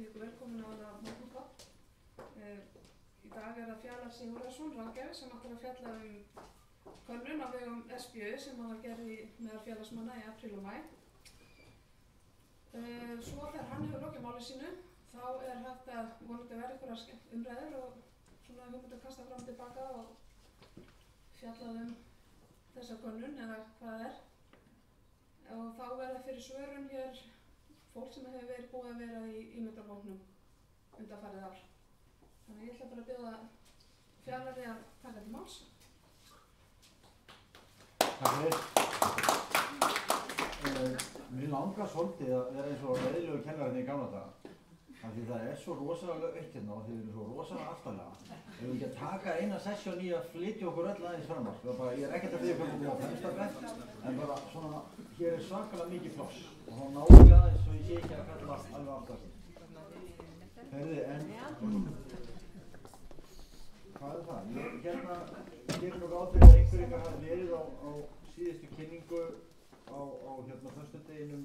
ykkur velkomin á þetta morgunkopp. Í dag það Fjalar Sigurðarson, ráðgjafi, sem ætlar að fjalla könnun á vegum SBU sem var gerð meðal félagsmanna í apríl og maí. Svo þegar hann hefur lokið máli sínu, þá hægt að vonandi verða einhverjar umræður og svona hugmyndir kasta fram og tilbaka og fjallað þessa könnun eða hvað og þá verða fyrir svörum hér fólk sem hefur verið búið að vera í ímyndarhópnum undanfarið ár. Þannig ég ætla bara að bjóða Fjalari að taka til máls. Takk fyrir. Mér langar svolítið að vera eins og leiðilegu kennarinn í gamla daga. Af því það svo rosalega aukt hérna og þið eru svo rosalega aftarlega. Ef við ekki að taka eina sessjón í að flytja okkur öll aðeins fram á. Ég ekkert að byrja hvernig á fremsta bekk, en bara svona, hér svakalega mikið pláss. Og þá náðu ég aðeins svo ég sé ekki að kalla alveg aftast. Heyrðu, en hvað það? Ég gerir nú ráð fyrir að einhverjum hafi verið á síðustu kynningu á föstudeginum,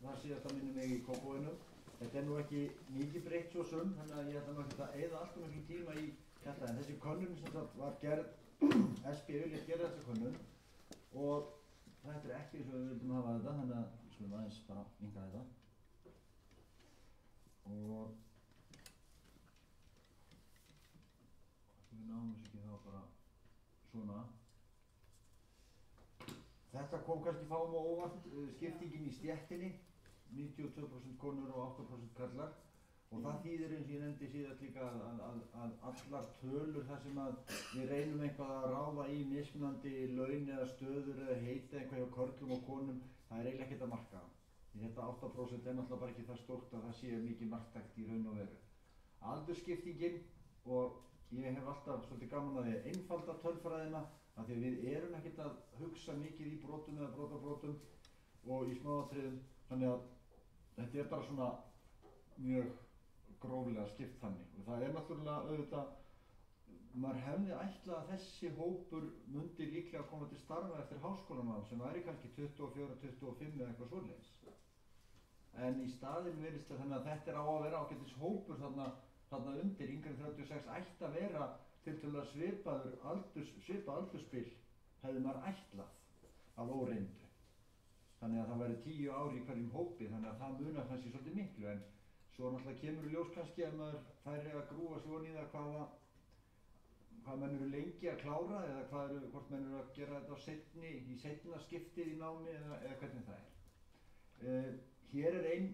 það síðasta minnum mig í Kópavoginum. Þetta nú ekki mikið breytt svo þannig að ég ætla nú ekkert að eyða allt miklu tíma í þetta. En þessi könnun sem sagt var gerð, SBU lét gera þessa könnun og þetta ekki eins og við vildum hafa þetta, þannig að við skulum aðeins bara minnka þetta. Og við náum þess ekki þá bara svona. Þetta kom kannski fáum á óvart, skiptingin í stéttinni. 92% konur og 8% karlar og það þýðir eins og ég nefndi síðast líka að allar tölur þar sem að við reynum eitthvað að ráða í mismunandi laun eða stöður eða heita eitthvað hjá körlum og konum, það eiginlega ekkert að marka. Þetta 8% náttúrulega bara ekki það stórt að það sé mikið marktækt í raun og veru. Aldursskiptingin og ég hef alltaf svolítið gaman að því að einfalda tölfræðina af því að við erum ekkert að hugsa mikið í brotum eða brotabrotum og í smáatriðum, þannig að þetta bara svona mjög gróflega skipt þannig og það náttúrulega auðvitað, maður hefði ætlað að þessi hópur mundi líklega koma til starfa eftir háskólanám sem væri kannski 24, 25 eða eitthvað svoleiðis. En í staðinn virðist það þannig að þetta á að vera ágætis hópur þarna undir yngri 36 ætti að vera tiltölulega svipað aldursbil hefði maður ætlað af óreyndu. Þannig að það væri 10 ár í hverjum hópi, þannig að það munar kannski svolítið miklu, en svo náttúrulega kemur í ljós kannski ef maður færi að grúfa sig ofan í það hvað menn eru lengi að klára eða hvort menn eru að gera þetta í seinna skiptið í námi eða hvernig það Hér ein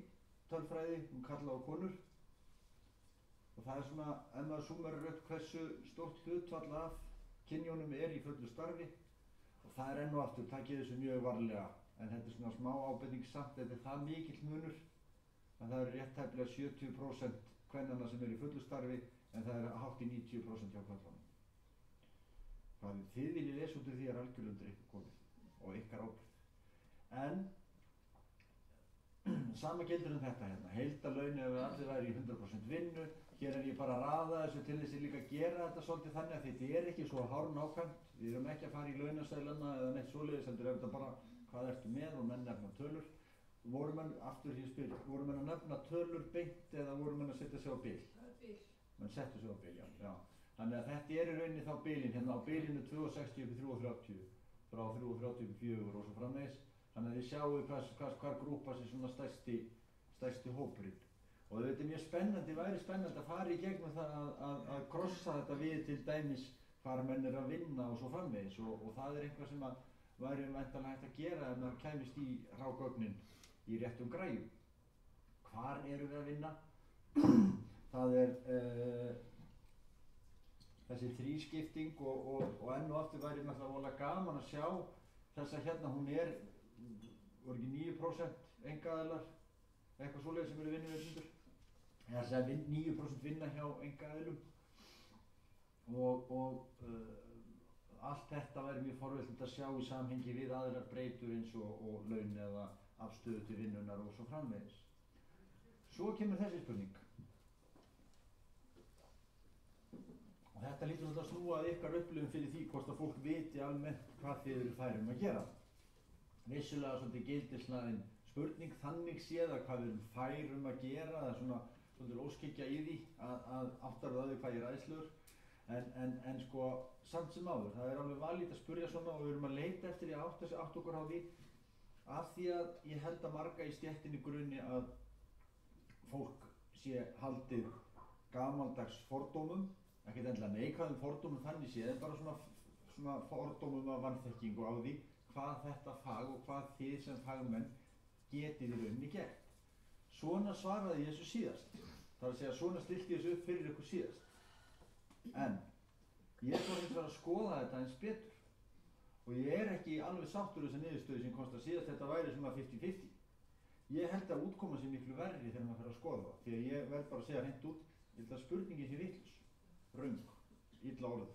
tölfræði karla og konur og það svona, ef maður súmerar upp hversu stórt hlutfall af kynjónum í fullu starfi og það enn og aftur, takið þessu mjög varlega. En þetta svona smá ábending samt, þetta það mikill munur að það eru rétt tæplega 70% kvennanna sem í fullu starfi en það hátt í 90% hjá körlunum. Hvað þið viljið lesa út úr því algjörlega undir ykkur komið og ykkar ábyrgð. En sama gildur þetta hérna, heildarlaun ef við allir væri í 100% vinnu, hér ég bara að raða þessu til þess að líka gera þetta svolítið þannig að þetta ekki svo hárnákvæmt, við erum ekki að fara í launaseðlana eða neitt svoleiðis, heldur þetta bara hvað ertu með og menn nefna tölur. Voru menn, aftur hér spyrir, voru menn að nefna tölur beint eða voru menn að setja sig á bil? Það bil. Menn settu sig á bil, já. Þannig að þetta í rauninni þá bilin, hérna á bilinu 260 upp í 330, frá 330 upp í 4 og svo framvegis. Þannig að þið sjáu hvar grúpa sér svona stærsti hópurinn. Og þetta mjög spennandi, væri spennandi að fara í gegnum það að krossa þetta við til dæmis hvar menn að vinna og svo framvegis og það eitthvað sem að væri væntanlega hægt að gera ef maður kæmist í hrágögnin í réttum græjum. Hvar erum við að vinna? Það þessi þrískipting og enn og aftur væri náttúrulega voðalega gaman að sjá þessa hérna, hún voru ekki 9% einkaaðilar, eitthvað svoleiðis sem eru vinnuveitendur. Þess að 9% vinna hjá einkaaðilum og allt þetta væri mjög forvitnilegt að sjá í samhengi við aðrar breytur eins og laun eða afstöðu til vinnunar og svo framvegis. Svo kemur þessi spurning. Og þetta lítur að snúa að ykkar upplifun fyrir því hvort að fólk viti almennt hvað þið eru færir að gera. Vissulega svolítið gildishlaðin spurning þannig séð að hvað við erum fær að gera, það svona svolítið óskikja í því að áttar það hvað ég er æðislegur. En sko, samt sem áður, það er alveg valið að spurja svona og við erum að leita eftir því að átta okkur á því af því að ég held að marga í stéttinni grunni að fólk sé haldið gamaldags fordómum, ekkert endilega neikvæðum fordómum þannig séð, en bara svona fordómum af vanþekkingu á því hvað þetta fag og hvað þið sem fagmenn getið í rauninni gert. Svona svaraði ég þessu síðast. Það er að segja, svona stilti ég þessu upp fyrir ykkur síðast. En ég fór hins vegar að skoða þetta eins betur og ég er ekki alveg sáttur þessa niðurstöðu sem komst að síðast þetta væri svona 50-50. Ég held að útkoma sé miklu verri þegar maður fer að skoða það, því að ég verð bara að segja hreint út, ég held að spurningin sé vitlaus, röng, illa orðuð.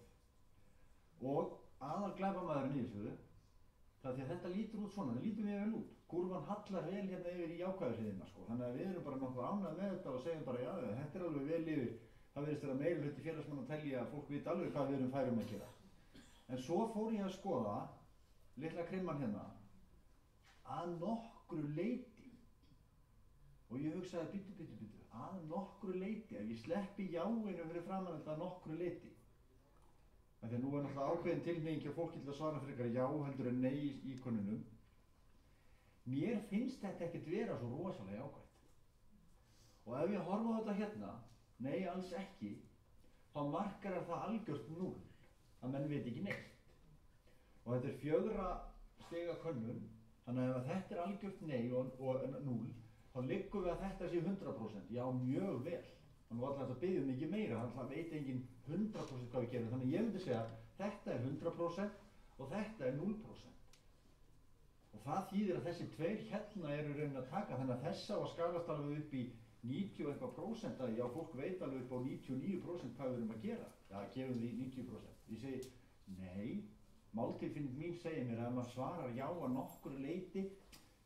Og aðalglæpamaðurinn í þessu, það því að þetta lítur út svona, það lítur mjög vel út. Kúrfan hallar vel hérna yfir í jákvæðu hliðina sko, þannig að við erum bara nokkuð ánægð með þetta og segjum bara já, þetta er alveg vel yfir. Það virðist vera meirihluti félagsmanna að telja að fólk viti alveg hvað við erum færum að gera. En svo fór ég að skoða, litla krimman hérna, að nokkru leyti. Og ég hugsaði bíddu, að nokkru leyti, ef ég sleppi jáinu fyrir framan þetta að nokkru leyti. Þegar nú er náttúrulega ákveðin tilhneiging hjá fólki til að svara frekar já heldur en nei í könnunum. Mér finnst þetta ekkert vera svo rosalega jákvætt. Og ef ég horfa á þetta hérna, nei, alls ekki, þá markar það algjört 0, að menn veit ekki neitt. Og þetta er 4 stiga könnun, þannig að ef þetta er algjört nei og 0, þá liggum við að þetta sé 100%, já mjög vel. Þannig að þetta biðjum ekki meira, þannig að veit enginn 100% hvað við gerum. Þannig að ég myndi segja að þetta er 100% og þetta er 0%. Og það þýðir að þessi 2 hérna eru raunin að taka, þannig að þessa á að skalast alveg upp í 90 eitthvað prósent að já, fólk veit alveg upp á 99% hvað við erum að gera. Já, gefum því 90%. Ég segi, nei, máltilfinning mín segir mér að ef maður svarar já að nokkru leyti,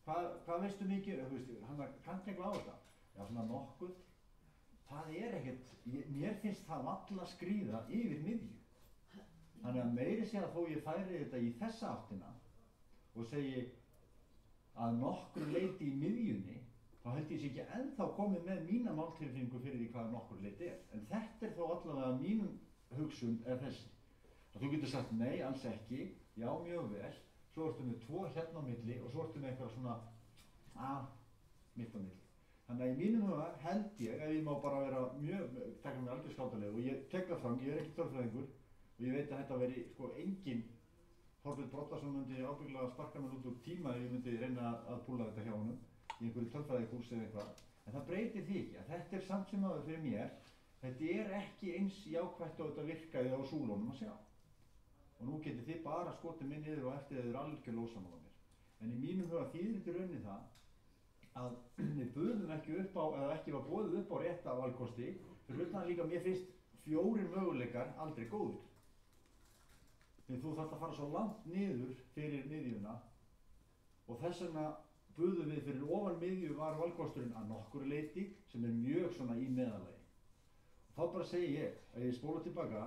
hvað veistu mikið, hann kannski ekki á þetta. Já, svona nokkuð, það er ekkert, mér finnst það valla skríða yfir miðju. Þannig að meiri sé að þó ég færi þetta í þessa áttina og segi að nokkru leyti í miðjunni, þá held ég sé ekki ennþá komið með mína máltilfinningu fyrir því hvað nokkur leyti er. En þetta er þó allavega mínum hugsun er þessi. Að þú getur sagt nei, alls ekki, já mjög vel, svo ertu með 2 hérna á milli og svo ertu með eitthvað svona mitt á milli. Þannig að í mínum huga held ég, ef ég má bara vera taka mér algjör skátalega og ég tek það fram, ég er ekki tölfræðingur og ég veit að þetta veri sko engin Þorbjörn Broddarsson myndi ábyggilega sparka mér út úr tíma ef ég myndi reyna að púla þetta hjá honum í einhverju tölfræðikúrsi eða eitthvað. En það breytir því ekki að þetta er samt sem áður fyrir mér, þetta er ekki eins jákvætt og þetta virkaði á súlunum að sjá. Og nú getið þið bara skotið mig niður og eftir þeir eru algjörlega ósammála mér. En í mínum huga þýðir þetta í rauninni það að við buðum ekki upp á, eða ekki var boðið upp á rétta valkosti, fyrir utan líka mér finnst 4 möguleikar aldrei góðir. Því þú þarft að fara svo langt niður fyrir miðjuna og þess vegna buðum við fyrir ofan miðju var valkosturinn að nokkru leyti sem er mjög svona í meðalagi. Og þá bara segi ég að ég spóla tilbaka,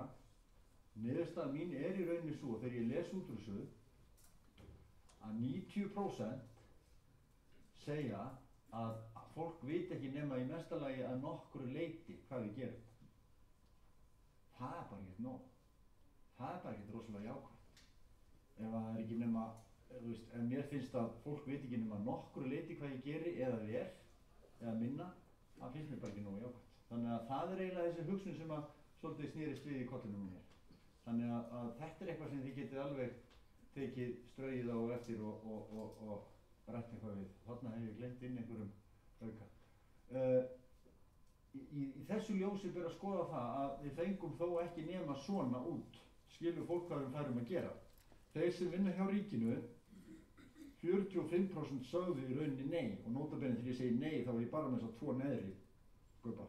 niðurstaðan mín er í rauninni svo þegar ég les út úr þessu að 90% segja að fólk veit ekki nema í mesta lagi að nokkru leyti hvað við gerum. Það er bara ekkert nóg. Það er bara ekkert rosalega jákvætt. Ef það er ekki nema, ef mér finnst að fólk veit ekki nema nokkru leyti hvað ég geri eða ver, eða minna, það finnst mér bara ekki nógu jákvætt. Þannig að það er eiginlega þessi hugsun sem að svolítið snýrist við í kollinum mér. Þannig að þetta er eitthvað sem þið getið alveg tekið strauið á eftir og rætt eitthvað við. Þarna hef ég gleymt inn einhverjum auka. Í þessu ljósi ber að skoða það að við fengum þó ekki nema svona út, skilur fólk hvað við færum að gera. Þeir sem vinna hjá ríkinu, 45% sögðu í rauninni nei og nótabenni þegar ég segi nei þá er ég bara með þess að 2 neðri gubba.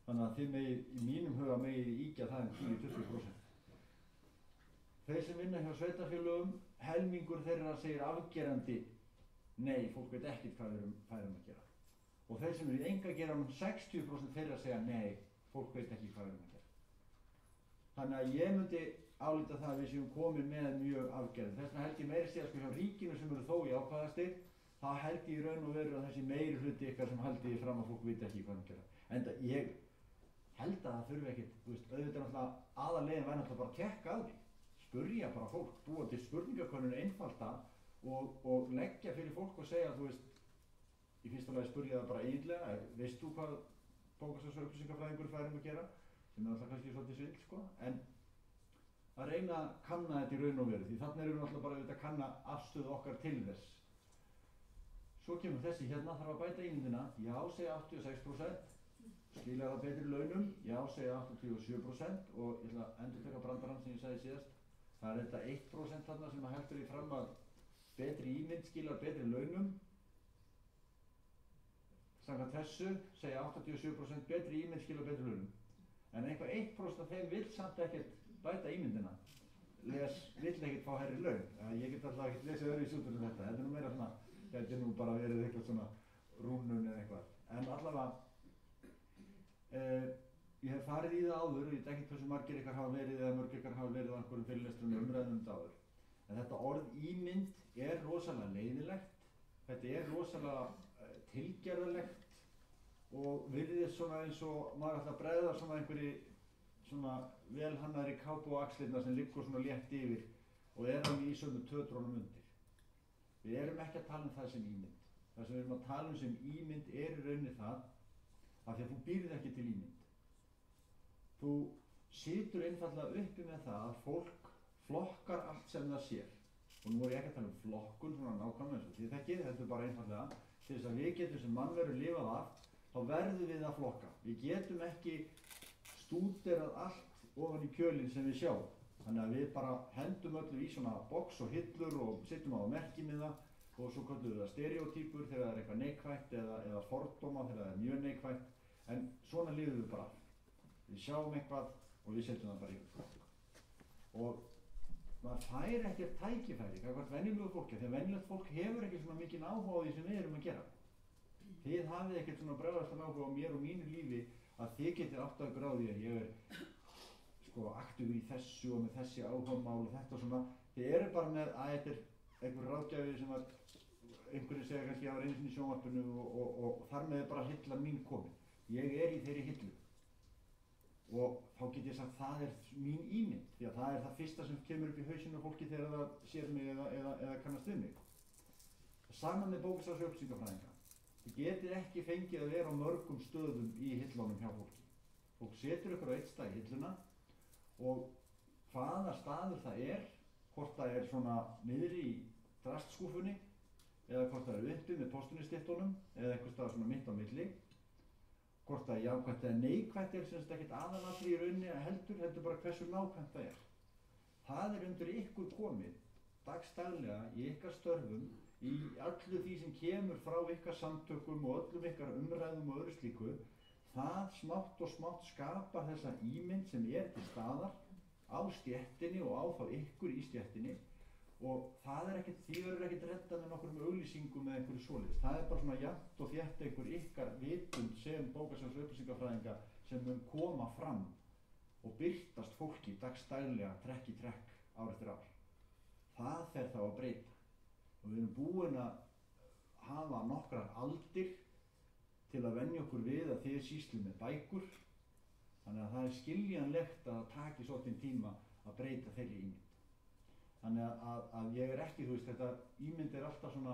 Þannig að þið megið, í mínum huga megið íkja það 10-20%. Þeir sem vinna hjá sveitarfélögum, helmingur þeirra segir afgerandi nei, fólk veit ekkert hvað við færum að gera. Og þeir sem eru í einkageiranum, 60% þeirra segja nei, fólk veit ekki hvað við erum að gera. Þannig að ég myndi álíta það að við séum komin með mjög afgerðin. Þess vegna held ég meiri segja sko hjá ríkinu sem eru þó jákvæðastir, þá þá held ég í raun og veru að þessi meiri hluti ykkar sem haldið fram að fólk viti ekki hvað hann gera. Enda ég held að það þurfi ekkert, þú veist, auðvitað náttúrulega aðalegin væri náttúrulega bara að kekka á því. Spurja bara fólk, búa til spurningakönnun einfalda og leggja fyrir fólk og segja, þú veist, í fyrsta lagi spurja það bara eiginlega, veist þú hvað bókasafns- og upplýsingafræðingur fær að gera? Sem er alltaf kannski svolítið svill, sko, en að reyna að kanna þetta í raun og veru, því þarna erum við náttúrulega bara auðvitað að kanna afstöðu okkar til þess. Svo kemur þessi hérna, þarf að bæta ímyndina, já segja 86%, skilja það betri launum, já segja 87% og ég ætla að endurtaka brandarann sem ég sagði síðast. Það er þetta 1% þarna sem heldur því fram að betri ímynd skilar betri launum. Samkvæmt þessu segja 87% betri ímynd skilar betri launum. En eitthvað 1% af þeim vill samt ekkert bæta ímyndina. Vill ekkert fá hærri laun. Ég get alltaf ekkert lesið öðruvísi út úr þetta. Þetta er nú meira svona, þetta er nú bara verið eitthvað svona rúnun eða eitthvað. En allavega, ég hef farið í það áður og ég veit ekki hversu margir ykkar hafa verið eða mörg ykkar hafa verið á einhverjum fyrirlestrum umræðum þetta áður. En þetta orð ímynd er rosalega leiðilegt, þetta er rosalega tilgerðarlegt og virðist svona eins og maður ætla að bregða svona einhverju svona velhannaðri kápu og axlirnar sem liggur svona létt yfir og er alveg í sömu tötrónum undir. Við erum ekki að tala um það sem ímynd. Það sem við erum að tala um sem ímynd er í rauninni það af því að þú býrð ekki til ímynd. Þú situr einfallega uppi með það að fólk flokkar allt sem það sér. Og nú er ég ekki að tala um flokkun svona nákvæmlega eins og því þekkið, þetta er bara einfallega til þess að við getum sem mannverur lifað af, þá verðum við að flokka. Við getum ekki stúderað allt ofan í kjölinn sem við sjáum. Þannig að við bara hendum öllu í svona box og hillur og setjum á merkimiða og svo köllum við það stereotypur þegar það er eitthvað neikvætt eða fordóma þegar það er mjög neikvætt. En svona lifum við bara. Við sjáum eitthvað og við setjum það bara yfir. Og maður fær ekkert tækifæri gagnvart venjulegu fólki, því að venjulegt fólk hefur ekki svona mikinn áhuga á því sem við erum að gera. Þið hafið ekkert svona brjálæðislegan áhuga á mér og mínu lífi að þið getið áttað ykkur á því að ég er sko aktífur í þessu og með þessi áhugamál og þetta og svona. Þið eru bara með að þetta er einhver ráðgjafi sem að einhverju segja kannski að það var einu sinni í sjónvarpinu og þar með er bara hillan mín komin. Ég er í þeirri hillu. Og þá get ég sagt það er mín ímynd, því að það er það fyrsta sem kemur upp í hausinu á fólki þegar það sér mig eða kannast við mig. Saman með bókasafns- og upplýsingafræðinga. Þið getið ekki fengið að vera á mörgum stöðum í hillunum hjá fólki. Fólk setur ykkur á eitt stað í hilluna og hvaða staður það er, hvort það er svona niðri í drastskúfunni eða hvort það er uppi með póstunistittunum eða einhver stað svona mitt á milli. Hvort það er jákvætt eða neikvætt er sem sagt ekkert aðalatriði í rauninni heldur bara hversu nákvæmt það er. Það er undir ykkur komið dagsdaglega í ykkar störfum, í öllu því sem kemur frá ykkar samtökum og öllum ykkar umræðum og öðru slíku. Það smátt og smátt skapar þessa ímynd sem er til staðar á stéttinni og á þá ykkur í stéttinni. Og það er ekkert, því verður ekkert reddað með nokkrum auglýsingum eða einhverju svoleiðis. Það er bara svona jafnt og þétt einhver ykkar vitund sem bókasafns- og upplýsingafræðinga sem mun koma fram og birtast fólki dagsdaglega trekk í trekk ár eftir ár. Það fer þá að breyta. Og við erum búin að hafa nokkrar aldir til að venja okkur við að þið sýslum með bækur. Þannig að það er skiljanlegt að það taki svolítinn tíma að breyta þeirri ímynd. Þannig að ég er ekki, þú veist, þetta ímynd er alltaf svona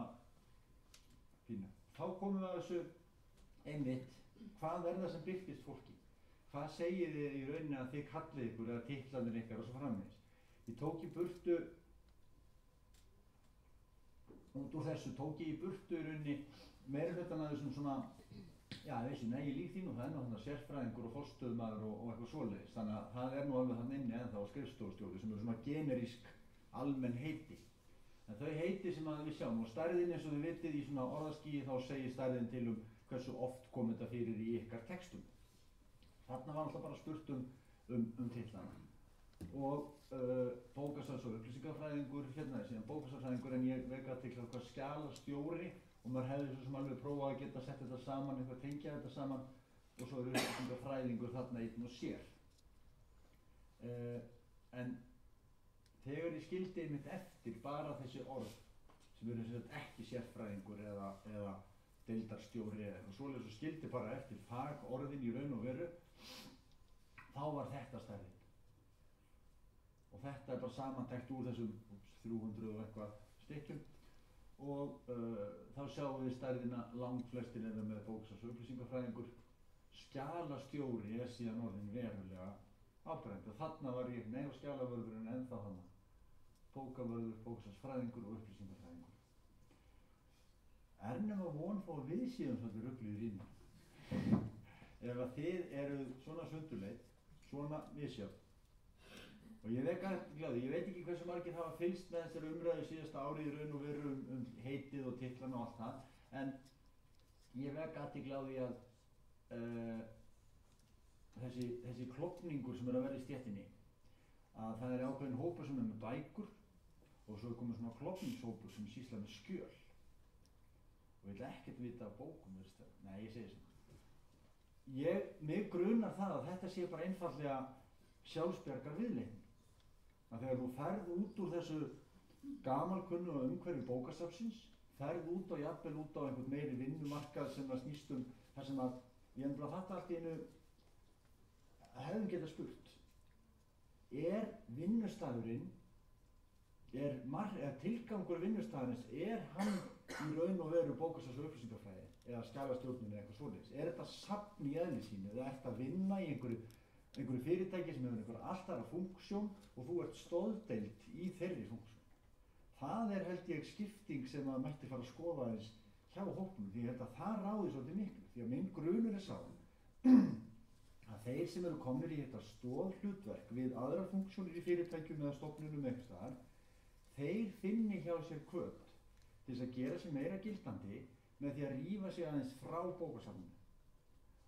fína. Þá komum við að þessu einmitt, hvað er það sem birtist fólki? Hvað segið þið í rauninni að þið kallið ykkur eða titlarnir ykkar og svo framvegis? Ég tók í burtu, út úr þessu tók ég í burtu í rauninni meirihlutann af þessum svona, já, þessi, nei, ég lík þín og það er nú þannig sérfræðingur og forstöðumaður og eitthvað svoleiðis. Þannig að það er nú alveg þannig inni ennþá á skrifstofustjóri sem eru svona generísk almenn heiti. En þau heiti sem að við sjáum og stærðin eins og þið vitið í svona orðaskíi þá segir stærðin til hversu oft kom þetta fyrir í ykkar textum. Þarna var alltaf bara spurt um titlana. Og bókasafns- og upplýsingafræðingur, hérna er síðan bókasafnsfræðingur en ég vek athygli á hvað skjalastjóri og maður hefði svo sem alveg prófað að geta sett þetta saman, eitthvað tengja þetta saman og svo er upplýsingafræðingur þarna einn og sér. En þegar ég skildi einmitt eftir bara þessi orð sem eru sem sagt ekki sérfræðingur eða deildarstjóri eða eitthvað svoleiðis og skildi bara eftir fagorðin í raun og veru, þá var þetta stærðin. Og þetta bara samantekt úr þessum 300 og eitthvað stykkjum og þá sjáum við stærðina langflestir eða með bóksals- og upplýsingafræðingur. Skjalastjóri síðan orðin verulega áberandi og þarna var ég, nei, skjalavörðurinn ennþá þarna. Bókavörður, bóksalsfræðingur og upplýsingafræðingur. Er nema von þó að við séum svolítið rugluðir í mér. Ef að þið eruð svona sundurleit, svona misjöfn. Og ég vek aðeins gláði, ég veit ekki hversu margir hafa fylgst með þessari umræðu síðasta árið í raun og veru heitið og titlana og allt það, en ég vek aðeins gláði að þessi klofningur sem að vera í stéttinni, að það ákveðin hópur sem með bækur og svo komið svona klofningshópur sem sýsla með skjöl og vil ekkert vita af bókum, nei, ég segi svona. Mig grunar það að þetta sé bara einfaldlega sjálfsbjargar viðleitni. Að þegar þú ferð út úr þessu gamalkunnu og umhverfi bókasafnsins, ferð út og jafnvel út á einhvern meiri vinnumarkað sem að snýst þar sem að ég hef bara fatt allt í einu hefðum getað spurt. Vinnustæðurinn, tilgangur vinnustæðurins, hann í raun og veru bókasafns- og upplýsingafræði eða skjalastjórnun eða eitthvað svoleiðis? Þetta safn í eðli sínu eða ert að vinna í einhverju fyrirtæki sem hefur einhverja allt aðra funksjón og þú ert stoðdeild í þeirri funksjón? Það held ég skipting sem að mætti fara að skoða aðeins hjá hópnum, því ég held að það ráði svolítið miklu, því að minn grunur sá að þeir sem eru komnir í þetta stoðhlutverk við aðrar funksjónir í fyrirtækjum eða stofnunum einhvers staðar, þeir finni hjá sér hvöt til þess að gera sig meira gildandi með því að rífa sig aðeins frá bókasafninu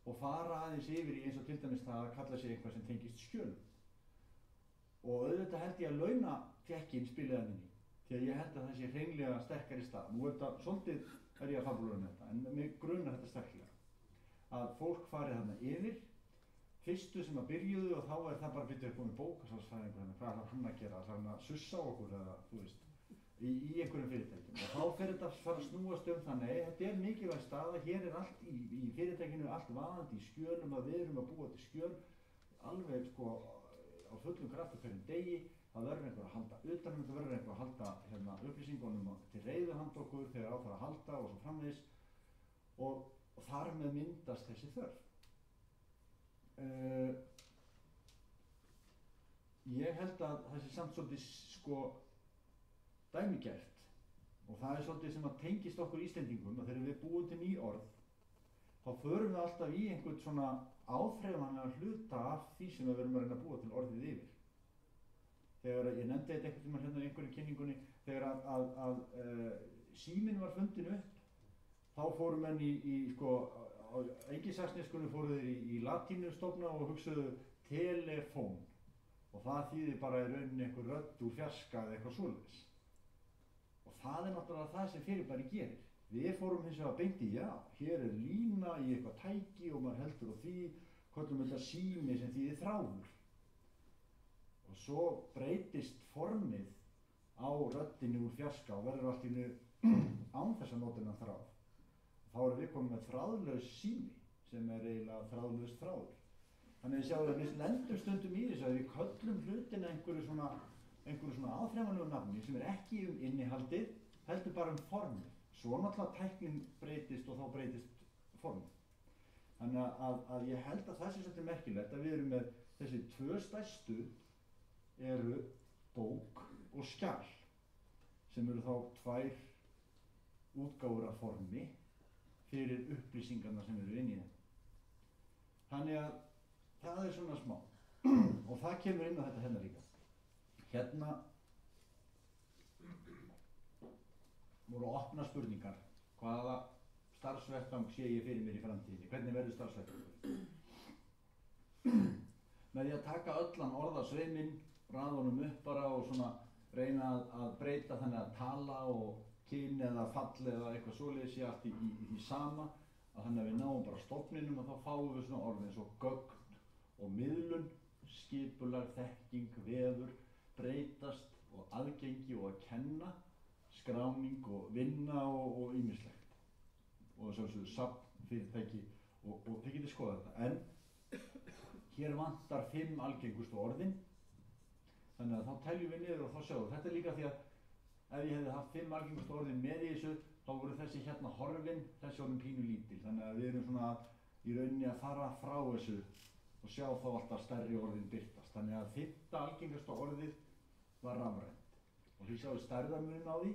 og fara aðeins yfir í eins og til dæmis það að kalla sig eitthvað sem tengist skjölum. Og auðvitað held ég að launafjekkinn spili þarna inn í, því að ég held að það sé hreinlega sterkari stað. Nú svolítið ég að fabulera með þetta, en mig grunar þetta sterklega. Að fólk farið þarna yfir, fyrstu sem að byrjuðu og þá það bara byrjuð upp á með bókasafnsfræðingur, hvað ætlar hann að gera? Ætlar hann að sussa á okkur eða, þú veist, í einhverjum fyrirtækjum. Og þá fer þetta að fara að snúast þannig, þetta mikilvæg staða, hér allt í fyrirtækinu allt vaðandi í skjölum, að við erum að búa til skjöl, alveg sko á fullum krafti hverjum degi, það verður einhver að halda utanum, það verður einhver að halda upplýsingunum til reiðu handa okkur þegar á það að halda og svo framvegis og þar með myndast þessi þörf. Ég held að það sé samt svolítið sko dæmigert og það svolítið sem að tengist okkur Íslendingum að þegar við búum til ný orð þá förum við alltaf í einhvern svona áþreifanlega hluta af því sem við verum að reyna að búa til orðið yfir. Þegar ég nefndi þetta einhvern tímann hérna í einhverju kynningunni, þegar að síminn var fundin upp, þá fóru menn sko, á engisaxneskunni fóru þeir í latínustofna og hugsuðu telefón og það þýðir bara í rauninni einhver rödd úr fjarska eða eitthvað svoleiðis. Og það náttúrulega það sem fyrirbæri gerir. Við fórum hins vegar beint í, já, hér lína í eitthvað tæki og maður heldur á því, köllum þetta sími sem þýðir þráður. Og svo breytist formið á röddinni úr fjarska og verður allt í einu án þess að nota þennan þráð. Þá erum við komið með þráðlaus sími sem eiginlega þráðlaust þráður. Þannig að við sjáum að við lendum stundum í þessu að við köllum hlutina einhverju svona áþreifanlegu nafni sem ekki innihaldið, heldur bara formið. Svo náttúrulega tæknin breytist og þá breytist formið. Þannig að ég held að það sé svolítið merkilegt að við erum með þessi tvö stærstu eru bók og skjal sem eru þá tvær útgáfur af formi fyrir upplýsingarna sem eru inn í þeim. Þannig að það er svona smá og það kemur inn á þetta hérna líka. Hérna voru opna spurningar. Hvaða starfsvettvang sé ég fyrir mér í framtíðinni? Hvernig verður starfsvettvangur? Með því að taka öllan orðasveiminn, raða honum upp bara og svona reyna að breyta þannig að tala og kyn eða fall eða eitthvað svoleiðis sé allt í því sama, að þannig að við náum bara stofninum og þá fáum við svona orð eins og gögn og miðlun, skipulag, þekking, veður, breytast og aðgengi og að kenna, skráning og vinna og ýmislegt. Og sjálfsögðu safnfyrirtæki og þið getið skoðað þetta. En hér vantar 5 algengustu orðin. Þannig að þá teljum við niður og þá sjáum við. Þetta er líka því að ef ég hefði haft 5 algengustu orðin með í þessu, þá voru þessi hérna horfin, þessi orðin pínu lítil. Þannig að við erum svona í rauninni að fara frá þessu og sjá þá alltaf stærri orðin birtast. Þannig að 5. algengasta orðið var rafrænt. Og því sjáum við stærðarmuninn á því,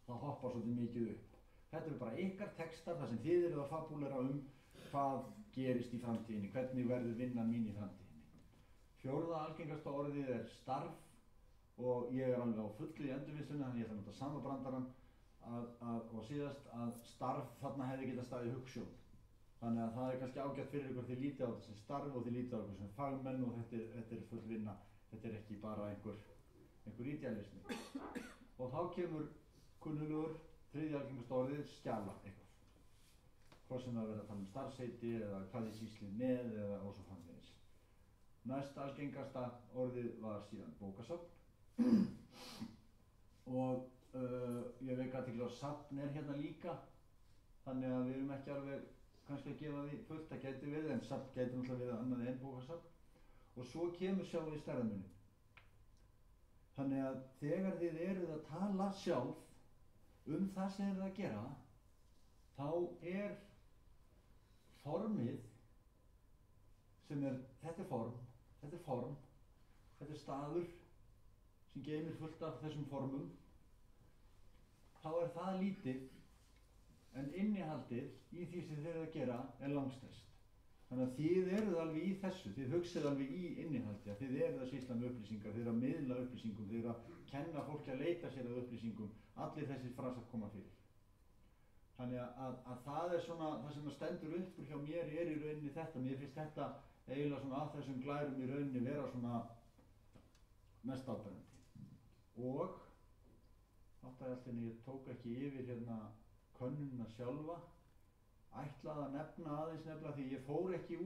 það hoppar svolítið mikið upp. Þetta eru bara ykkar textar þar sem þið eruð að fabúlera hvað gerist í framtíðinni, hvernig verður vinnan mín í framtíðinni. 4. algengasta orðið er starf og ég er alveg á fullu í endurvinnslunni, þannig ég ætla að nota sama brandarann og síðast að starf þarna hefði getað staðið hugsjón. Þannig að það er kannski ágætt fyrir ykkur, þið lítið á þetta sem starf og þið lítið á ykkur sem fagmenn og þetta er full vinna, þetta er ekki bara einhver idealismi. Og þá kemur kunnulegur 3. algengasta orðið skjala eitthvað. Hvort sem það verður að tala starfsheiti eða hvað þið sýslið með eða og svo framvegis. Næst algengasta orðið var síðan bókasafn og ég veit athygli á safn hérna líka, þannig að við erum ekki alveg kannski að gefa því fullt, það gæti verið, en safn gæti náttúrulega verið annað en bókasafn. Og svo kemur sjáum við stærðarmuninn. Þannig að þegar þið eruð að tala sjálf það sem þið eruð að gera, þá er formið sem þetta er form, þetta er staður sem geymir fullt af þessum formum, þá er það lítið en innihaldið í því sem þið eruð að gera er langstærst. Þannig að þið eruð alveg í þessu, þið hugsið alveg í innihaldi, þið eruð að sýsla með upplýsingar, þið eruð að miðla upplýsingum, þið eruð að kenna fólki að leita sér að upplýsingum, allir þessir frasar koma fyrir. Þannig að það er svona, það sem stendur uppur hjá mér er í rauninni þetta, mér finnst þetta eiginlega svona að þessum glærum í rauninni vera svona mest áberandi. Og áttaði allt henni, ég tók ekki yfir hérna könnunina sjálfa, ætlaði að nefna aðeins nefnilega því ég fór ekki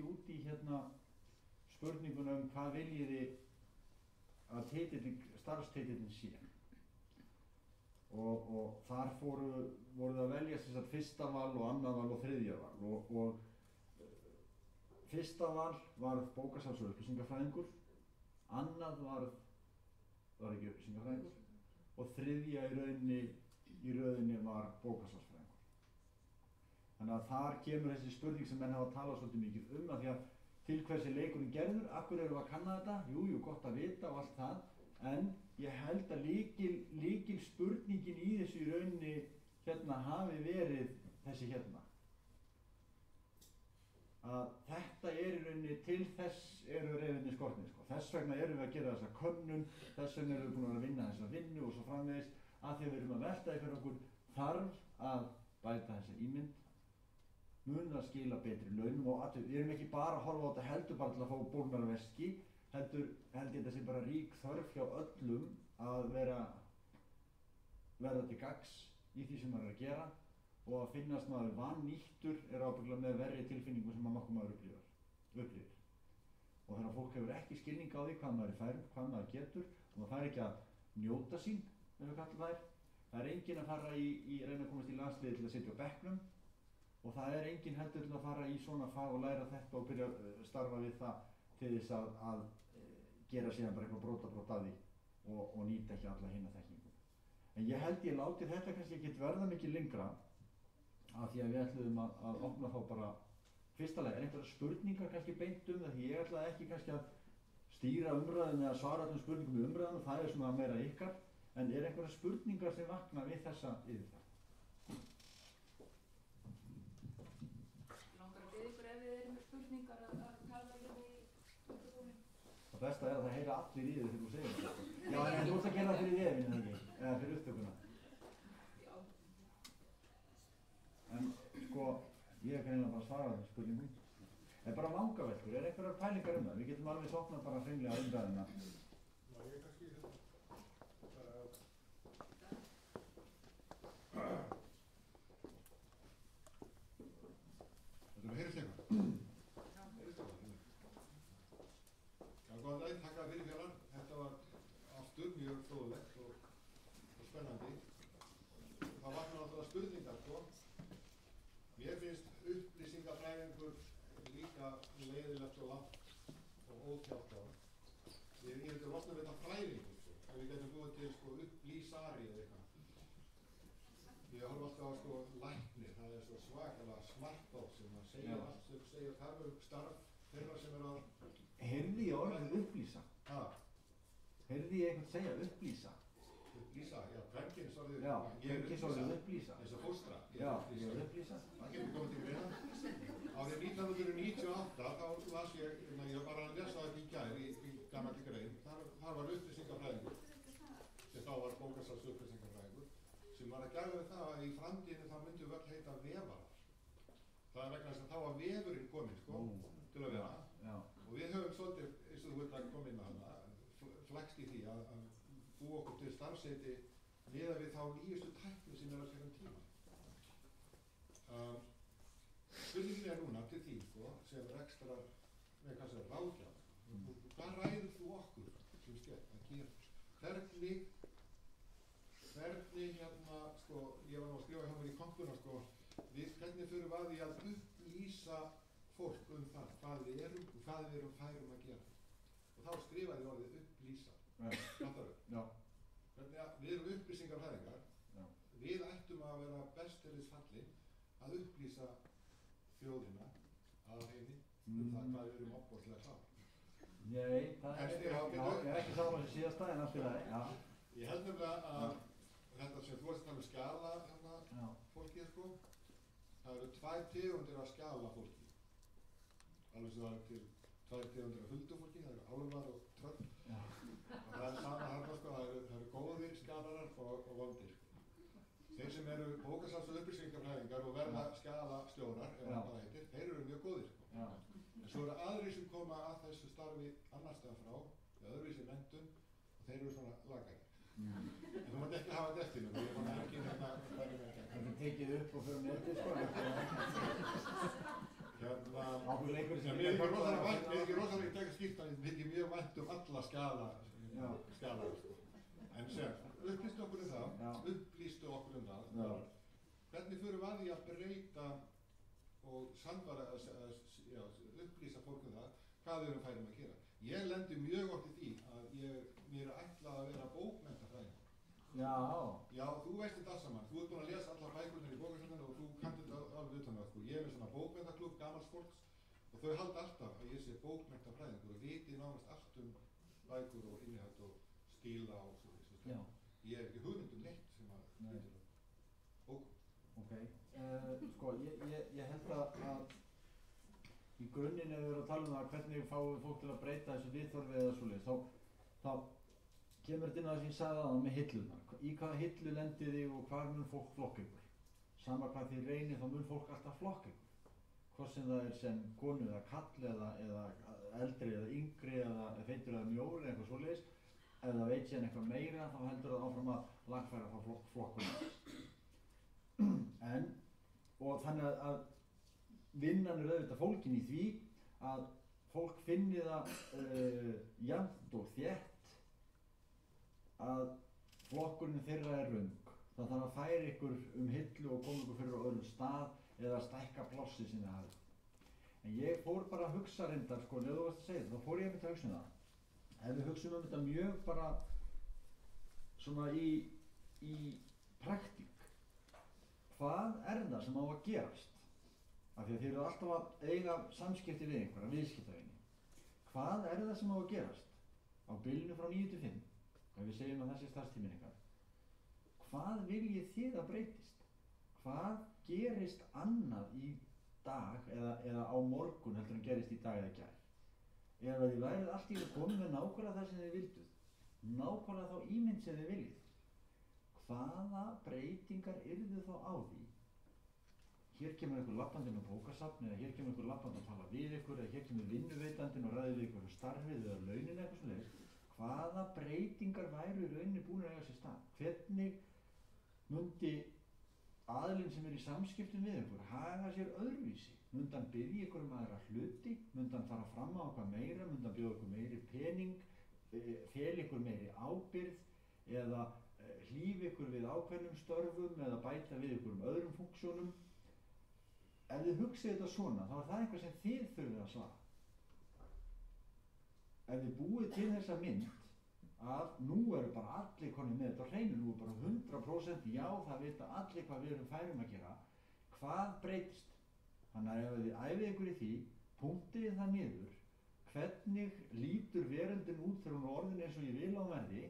út í hérna spurninguna hvað viljiði að starfstitillinn sé. Og þar voru það að velja sem sagt fyrsta val og annað val og þriðja val og fyrsta val varð bókasafns- og upplýsingafræðingur, annað var ekki upplýsingafræðingur og þriðja í rauninni var bókasafnsfræðingur. Þannig að þar kemur þessi spurning sem menn hafa talað svolítið mikið að því að til hvers er leikurinn gerður, af hverju erum við að kanna þetta? Jú, gott að vita og allt það, en ég held að lykil spurningin í þessu í rauninni hérna hafi verið þessi hérna. Að þetta er í rauninni til þess eru reiðinni skortnir sko. Þess vegna erum við að gera þessa könnun, þess vegna erum við búin að vinna þessa vinnu og svo framvegis að því að við erum að velta fyrir okkur þarf að bæta þessa ímynd, mun að skila betri launum og við erum ekki bara að horfa á þetta heldur bara til að fá bólnar veski, heldur held ég þetta sé bara rík þörf hjá öllum að verða til gagns í því sem maður er að gera og að finnast maður vannýttur er ábyggilega með verri tilfinningu sem nokkuð maður upplifir. Og þegar fólk hefur ekki skilning á því hvað maður er fær, hvað maður getur og maður fær ekki að njóta sín, ef við kallum þær. Það er enginn að fara í reyna að komast í landsliði til að sitja á bekknum og það er enginn heldur til að fara í svona fag og læra þetta og byrja að starfa við það til þess að gera síðan bara eitthvað brot af því og nýta ekki alla hina þekkingu. En ég held ég láti þetta kannski ekki verða mikið lengra af því að við ætluðum að opna þá bara fyrsta leið. Einhverjar spurningar kannski beint það því ég ætlaði ekki kannski að stýra umræðum eða svara allum spurningum í umræðum, það er svona meira ykkar. En er einhverjar spurningar sem vakna við þessa yfirferð? Langar að biðja ykkur ef þið eru með spurningar að tala hérna í mikrofóninn? Það besta er að það heyra allir í þig þegar þú segir þetta. Já, en þú ert að gera það fyrir vefinn, eða fyrir upptökuna. Já. En sko, ég kann eiginlega bara svara þessum spurningum. En bara vangaveltur, er einhverjar pælingar það? Við getum alveg sopnað bara hreinlega umræðina. Þetta heyrist eitthvað? Heyrist eitthvað? Já, góðan daginn, takk fyrir fjallan. Þetta var aftur mjög fróðlegt og spennandi. Það vaknar náttúrulega spurningar, sko. Mér finnst upplýsingafræðingur líka leiðilegt og langt og ótjáttað. Ég vildi losna við þetta fræðingur, sko. Ef við getum búið til, sko, upplýsari eða eitthvað. Ég horf alltaf á, sko, læknir. Það er svo svakalega smartbók sem að segja allt sem segja þarf starf þeirra sem er að... Heyrði ég orðið upplýsa? Heyrði ég einhvern segja upplýsa? Upplýsa, já, kvennkynsorðið. Já, kvennkynsorðið upplýsa. Eins og fóstra. Já, ég er upplýsa. Það getur komið til greina. Árið 1998 þá las ég var bara að lesa þetta í gær í gamalli grein. Þar var upplýsingafræðingur, sem þá var bókasafns upplýsingafræðingur, sem var að gera við það að í framtíðinni þá myndu öll heita vefarar. Það er vegna þess að þá var vefurinn kominn, sko, til að vera. Já. Og við höfum svolítið, eins og þú vilt að koma inn á hana, flækst í því að búa okkur til starfsheiti miðað við þá nýjustu tækni sem er á hverjum tíma. Spurningin er núna til því, sko, sem ekstra, með kannski ráðgjafn. Hvað ræður þú okkur sem skemmt að gera? Hvernig hérna, sko, ég var nú að skrifa hjá mér í kompuna, sko, hvernig fyrir við að því að upplýsa fólk það, hvað við erum og hvað við erum færum að gera. Og þá skrifaði ég orðið upplýsa. Fattar við? Já. Hvernig að við erum upplýsingafræðingar. Já. Við ættum að vera best til þess fallin að upplýsa þjóðina að heimi það hvað við erum opbóðslega klár. Nei, það er ekki saman sem síðasta en allt í lagi. Já. Ég held nefnilega að þetta sem þú varst að tala um skala hérna fólkið, sko, það eru 2 tegundir af skala fólki. Alveg sem það er til 2 tegundir af huldufólki, það eru álfar og tröll. Já. Og það er sama harfa, sko, það eru góðir skalarar og vondir. Þeir sem eru bókasafns- og upplýsingafræðingar og verða skalastjórar, eða hvað það heitir, þeir eru mjög góðir, sko. Já. En svo eru aðrir sem koma að þessu starfi annars staðar frá, með öðruvísi menntun, og þeir eru svona lagæðir. En þú mátt ekki hafa þetta eftir mér, ég fann ekki hérna hvernig mér ekki. Það er tekið upp og fyrir netið, sko. Ákveð leikur sem Mér er ekki rosalega ekki tekið skýrt, en ég mjög vænt alla skala, sko. En sem, upplýstu okkur um það, hvernig fyrir við að því að breyta og samfara, upplýsa fólk um það, hvað við erum færum að gera. Ég lendi mjög oft í því að mér er ætlað að vera bókmenntafræðingur. Já. Já, þú veist þetta alls saman. Þú ert búin að lesa allar bækurnar í bókasafninu og þú kannt þetta alveg utan það, sko. Ég er með svona bókmenntaklúbb gamals fólks og þau halda alltaf að ég sé bókmenntafræðingur og viti nánast allt um bækur og innihald og stíla og svo. Já. Ég er ekki hugmynd neitt sem að hlutur bókum. Ok. Sko, ég held að í grunninn ef við erum að tala um það hvernig fáum við fólk til að breyta þessu viðhorfi eða svoleiðis, þá kemur þetta inn á það sem ég sagði áðan með hillurnar. Í hvaða hillu lendið þið og hvar mun fólk flokka ykkur? Sama hvað þið reynið þá mun fólk alltaf flokka ykkur. Hvort sem það er sem konu eða kall eða eldri eða yngri eða feitur eða mjór eða eitthvað svoleiðis. Ef það veit síðan eitthvað meira þá heldur það áfram að lagfæra þá flokkunum. Og þannig að vinnan er auðvitað fólkin í því að fólk finni það jafnt og þétt að flokkurinn þeirra er röng. Það þarf að færa ykkur hillu og koma ykkur fyrir á öðrum stað eða stækka plássi sem þið hafið. En ég fór bara að hugsa reyndar, sko, ef þú varst að segja þetta, þá fór ég að hugsa um það. Ef við hugsaum þetta mjög bara svona í praktík, hvað er það sem á að gerast? Af því að þið eru alltaf að eiga samskipti við einhverja, viðskiptavini. Hvað er það sem á að gerast? Á bilinu frá 9 til 5, ef við segjum að þessi starfstíminn ykkar. Hvað viljið þið að breytist? Hvað gerist annað í dag eða á morgun heldur en gerist í dag eða gær? Ef þið værið allt í að koma með nákvæmlega það sem þið vilduð, nákvæmlega þá ímynd sem þið viljið, hvaða breytingar yrðu þá á því? Hér kemur einhver labbandi með bókasafn eða hér kemur einhver labbandi að tala við ykkur eða hér kemur vinnuveitandinn og ræðir við ykkur starfið eða launin eða eitthvað svoleiðis. Hvaða breytingar væru í rauninni búin að eiga sér stað? Hvernig mundi aðilinn sem er í samskiptum við ykkur haga sér öðruvísi? Mundi hann biðja ykkur aðra hluti? Mundi hann fara fram á eitthvað meira? Mundi hann bjóða ykkur meiri pening? Fel ykkur meiri ábyrgð? Eða hlífa ykkur við ákveðnum störfum eða bæta við ykkur öðrum funksjónum. Ef þið hugsið þetta svona, þá er það eitthvað sem þið þurfið að svara. Ef þið búið til þessa mynd að nú eru bara allir konið með þetta á hreinu, nú er bara 100% já, það vita allir hvað við erum færum að gera, hvað breytist? Þannig að ef þið æfið ykkur í því, punktið það niður, hvernig lítur veröldin út þegar hún er orðin eins og ég vil á verði,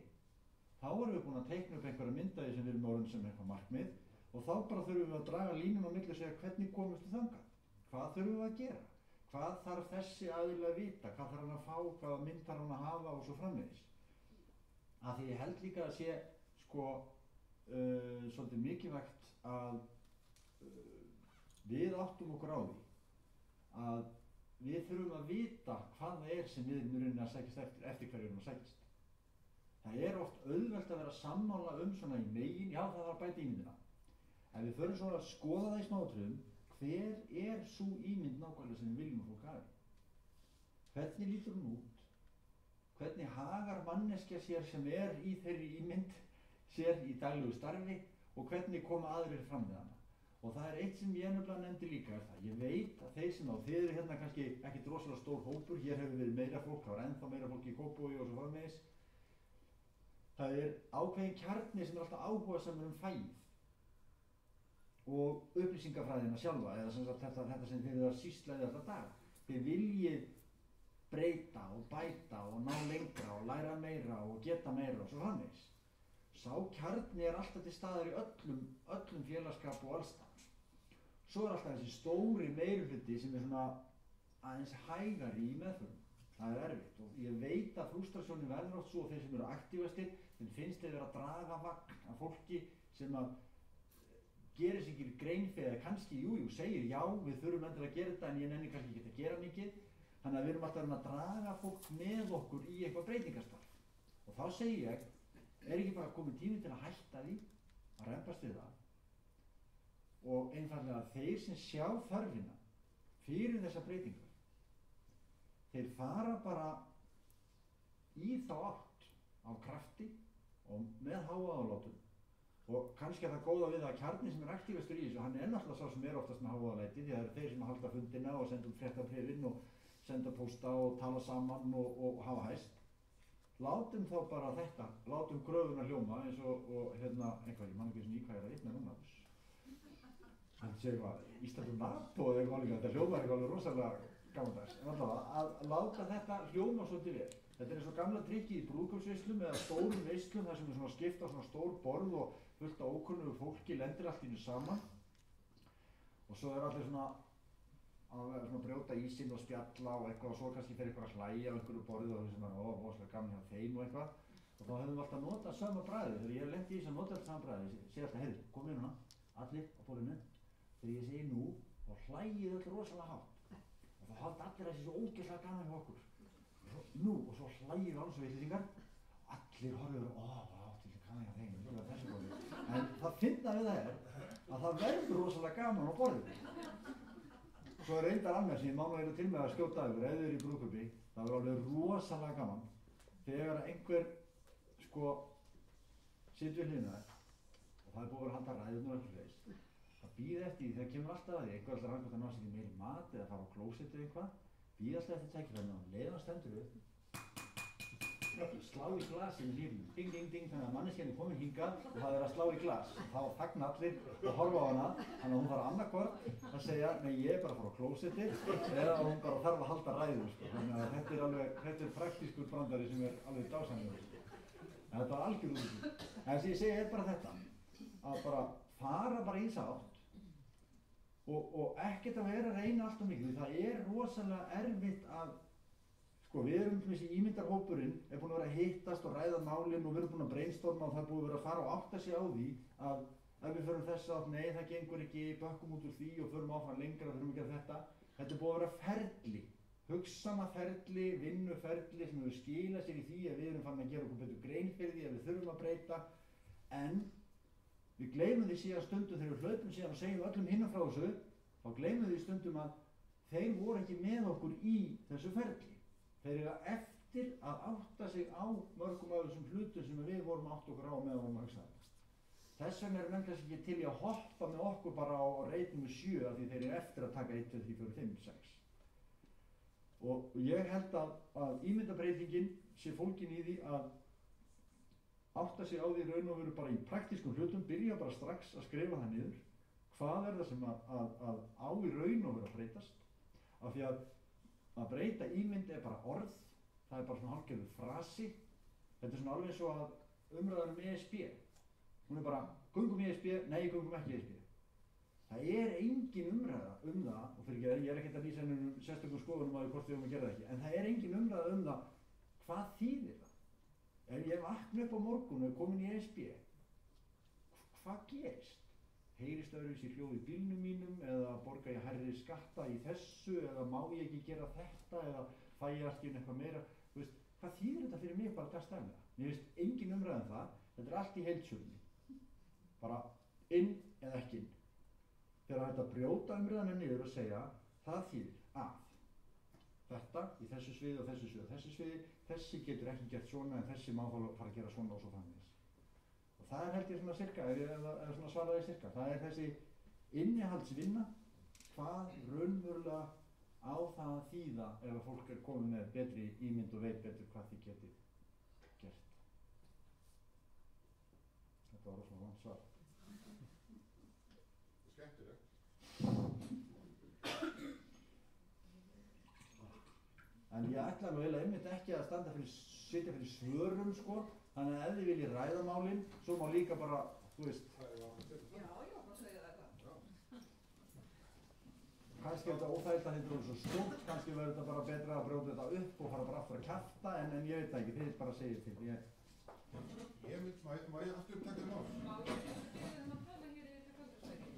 þá erum við búin að teikna upp einhverja myndaði sem við erum orðin sem eitthvað markmið og þá bara þurfum við að draga línum á milli og segja hvernig komumst við þangað, hvað þurfum við að gera, hvað þarf þessi aðili að vita, hvað þarf hann að fá, hvaða mynd þarf hann að hafa og svo framvegis. Af því ég held líka að sé svolítið mikilvægt að við áttum okkur á því að við þurfum að vita hvað það er sem við erum í rauninni að sækjast eftir hverju við erum að sækjast. Það er oft auðvelt að vera sammála svona í megin, já það þarf að bæta ímyndina. En við förum svona að skoða það í smáatriðum, hver er sú ímynd nákvæmlega sem við viljum að fólk hafi? Hvernig lítur hún út? Hvernig hagar manneskja sér sem er í þeirri ímynd sér í daglegu starfi og hvernig koma aðrir fram við hana? Og það er eitt sem ég nefnilega nefndi líka er það. Ég veit að þeir sem þið eru hérna kannski ekkert rosalega stór hópur, hér hefur verið meira fólk, það var ennþá meira fólk í Kópavogi og svo framvegis. Það er ákveðin kjarni sem er alltaf áhugasamur fæið og upplýsingafræðina sjálfa, eða sem sagt þetta sem þið eru að sýslaði alltaf dag. Þið viljið breyta og bæta og ná lengra og læra meira og geta meira og svo framvegis. Sá kjarni er alltaf til staðar í öllum félagskap og allstað. Svo er alltaf þessi stóri meirihluti sem er svona aðeins hægari í meðförum. Það er erfitt og ég veit að frústrasjónin verður oft svo og þeir sem eru aktífastir, þeim finnst þeir vera að draga vagn af fólki sem að gerir sig ekki grein fyrir kannski, segir já, við þurfum endilega að gera þetta en ég nenni kannski ekki að gera mikið. Þannig að við erum alltaf að draga fólk með okkur í eitthvað breytingastarf. Og þá segi ég, er ekki bara komið tími til að hætta því, að rembast við það og einfaldlega þeir sem sjá þörfina fyrir þessa breytingar, þeir fara bara í þá átt af krafti og með hávaðalátum og kannski er það góða við að kjarni sem er aktífastur í þessu, hann er náttúrulega sá sem er oftast með hávaðalæti því það eru þeir sem halda fundina og senda út fréttabréfin og senda pósta og tala saman og hafa hæst. Látum þá bara þetta, látum gröfuna hljóma eins og einhvað, ég man ekki svona í hvað er að vitna núna. Það sé eitthvað, Íslandur NATO eða eitthvað líka, þetta hljómar eitthvað alveg rosalega gamaldags. En allavega, að láta þetta hljóma svolítið vel. Þetta er eins og gamla trikkið í brúðkaupsveislum eða stórum veislum þar sem er svona skipt á svona stór borð og fullt af ókunnugu fólki lendir allt í einu saman. Og svo er allir svona að brjóta ísinn og spjalla og eitthvað og svo kannski fer eitthvað að hlæja á einhverju borðið og þau sem er óslega gaman hjá þeim og eitthvað og þá hefðum við alltaf notað sama bragðið. Þegar ég hef lent í þess að nota alltaf sama bragðið, ég segi alltaf, heyrðu, komið hérna, allir á borðinu. Þegar ég segi nú og hlægið öll rosalega hátt og þá halda allir þessi svo ógeðslega gaman hjá okkur. Nú og svo hlægið við alls og vitlýsingar og allir horfður gaman hjá þeim, það er þessi borðið. En það finna við það er að það verður rosalega gaman á borðinu. Svo er reyndar annað sem ég má nú eiginlega til með að skjóta yfir, ef þið eru í brúðkaupi, það verður alveg rosalega gaman þegar einhver situr við hliðina þér og það er búið að vera halda ræðurnar og eitthvað svoleiðis. Það býð eftir því, það kemur alltaf að því, einhver alltaf rangt að ná sér í meiri mat eða fara á klósettið eitthvað, býð alltaf eftir tækifærinu og leiðan stendur við, slá í glasi með lífinu, ding ding ding, þannig að manneskjan er komin hingað og það er að slá í glas. Þá þagna allir og horfa á hana, þannig að hún þarf annarkvort að segja, nei ég er bara að fara á klósettið eða hún bara þarf að halda ræðu. Þannig að þetta er praktískur brandari sem er alveg dásamlegur. En þetta er algjör útvík. En sem ég segi er bara þetta, að bara fara bara í sátt og ekkert að vera að reyna allt of mikið. Það er rosalega erfitt að við erum þessi ímyndarhópurinn er búin að vera að hittast og ræða málin og við erum búin að brainstorma og það er búin að vera að fara og átta sig á því að ef við förum þess að nei það gengur ekki, bökkum út úr því og förum áfram lengra, þurfum ekki að þetta. Þetta er búin að vera ferli, hugsanaferli, vinnuferli sem hefur skilað sér í því að við erum farin að gera okkur betur grein fyrir því að við þurfum að breyta en við gleymum því síðan stundum þegar við hlaupum síðan og segjum öllum hinna frá þessu, þá gleymum því stundum að þeir voru ekki með okkur í þessu ferli. Þeir eiga eftir að átta sig á mörgum af þessum hlutum sem við vorum átt okkur á meðan vorum að hugsa þetta. Þess vegna er menn kannski ekki til í að hoppa með okkur bara á reit nummer 7 af því þeir eru eftir að taka 1, 2, 3, 4, 5, 6. Og ég held að ímyndabreytingin sé fólgin í því að átta sig á því raun og veru bara í praktískum hlutum, byrja bara strax að skrifa það niður. Hvað er það sem að á í raun og veru að breytast? Af því að breyta ímynd er bara orð, það er bara svona hálfgerður frasi. Þetta er svona alveg eins og að umræðan ESB. Hún er bara, göngum í ESB, nei, göngum ekki í ESB. Það er engin umræða það, og fyrir ekki, ég er ekkert að lýsa hennum sérstökum skoðunum á því hvort við höfum að gera það ekki, en það er engin umræða það, hvað þýðir það? Ef ég vakna upp á morgun og er komin í ESB, hvað gerist? Heyrist öðruvísi hljóð í bílnum mínum, eða borga ég hærri skatta í þessu, eða má ég ekki gera þetta, eða fæ ég allt í eitthvað meira? Þú veist, hvað þýðir þetta fyrir mig bara dagstæðlega? Mér finnst engin umræða það, þetta er allt í heildsölunni. Bara inn eða ekki inn. Þegar þetta brjóta umræðana niður og segja, það þýðir að þetta í þessu sviði og þessu sviði og þessu sviði, þessi getur ekki gert svona en þessi má fara að gera svona og svo framvegis. Og það er held ég svona cirka, eða svona svaraði cirka, það er þessi innihaldsvinna, hvað raunverulega á það að þýða ef að fólk er komið með betri ímynd og veit betur hvað þið getið gert. Þetta var svona vant svar. Skemmtilegt. En ég ætla nú eiginlega einmitt ekki að sitja fyrir svörum sko, þannig að ef þið viljið ræða málin, svo má líka bara, þú veist. Já, bara segja þetta. Kannski er þetta óþægilegt að þetta er svo stórt, kannski verður þetta bara betra að brjóta þetta upp og fara bara aftur að kjafta, en ég veit það ekki, þið bara segir til. Má ég aftur taka það mál? Má ég að tala hér í þetta kaldarsæti?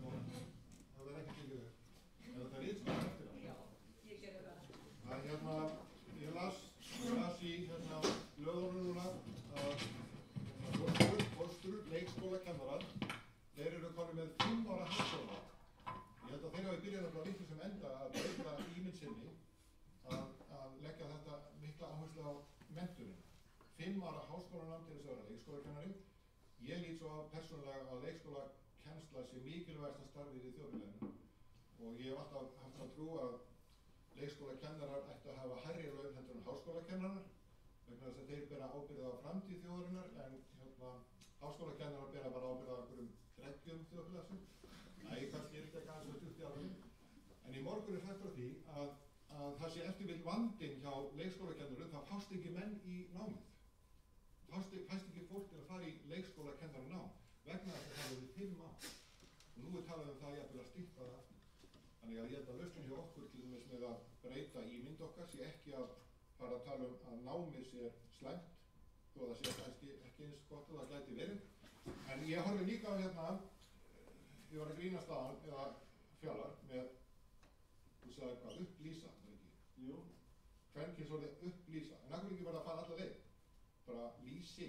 Það er ekki til þau. En þetta er ítskvæmt eftir það. Já, ég gerði það. Ég las í lögunum núna að fóstrur, leikskólakennarar, þeir eru konið með 5 ára háskóla. Ég held að þeir hafi byrjað frá litlu sem enda að breyta ímynd sinni, að leggja þetta mikla áherslu á menntunina. 5 ára háskólanám til þess að vera leikskólakennari. Ég lít svo persónulega að leikskólakennsla sé mikilvægasta starfið í þjóðfélaginu og ég hef alltaf haft að trú að leikskólakennarar ættu að hafa hærri laun heldur en háskólakennarar vegna þess að þeir bera ábyrgð á framtíð þjóðarinnar en háskólakennarar bera bara ábyrgð á einhverjum dreggjum þjóðfélagsins. Nei, kannski er ekki aðeins að 20 ára. En í morgun er sagt frá því að það sé eftir vill vandinn hjá leikskólakennurum, það fást ekki menn í námið. Fæst ekki fólk til að fara í leikskólakennarnám vegna þess að það hefur 5 ár. Og nú er talað um það jafnvel að stytta það aftur. Þannig að ég held að lausnin hjá okkur til dæmis með að breyta ímynd okkar sé ekki að fara að tala um að námið sé slæmt, þó að það sé kannski ekki eins gott og það gæti verið. En ég horfi líka á ég var að grínast á hann, eða Fjalar, með, þú sagði hvað, upplýsa, var ekki? Jú. Kvenkins orðið upplýsa, en akkur ekki bara að fara alla leið? Bara lýsi.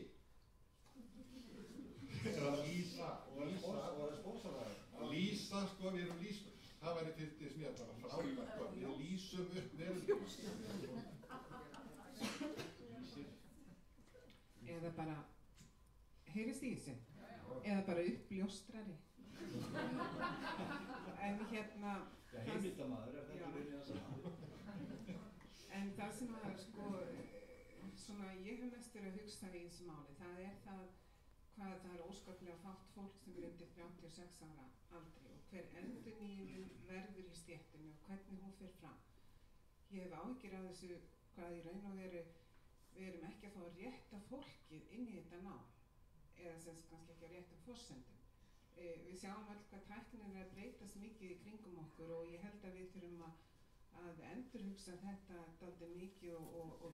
Eða lýsa. Og það er spónsaraður. Lýsa, sko, við erum lýsur. Það væri til þess mér bara frábært, sko. Við lýsum upp verðum. Eða bara, heyrist í þessu? Eða bara uppljóstrari. En Já, heimildamaður er þetta raunin að sama. En það sem að, sko, svona ég hef mest verið að hugsa í þessu máli, það er það hvað það er óskaplega fátt fólk sem er undir 36 ára aldri og hver endurnýjun verður í stéttinni og hvernig hún fer fram. Ég hef áhyggjur af þessu hvað í raun og veru við erum ekki að fá að rétta fólkið inn í þetta nám eða sem kannski ekki að rétta forsendum. Við sjáum öll hvað tæknin er að breytast mikið í kringum okkur og ég held að við þurfum að endurhugsa þetta dálítið mikið og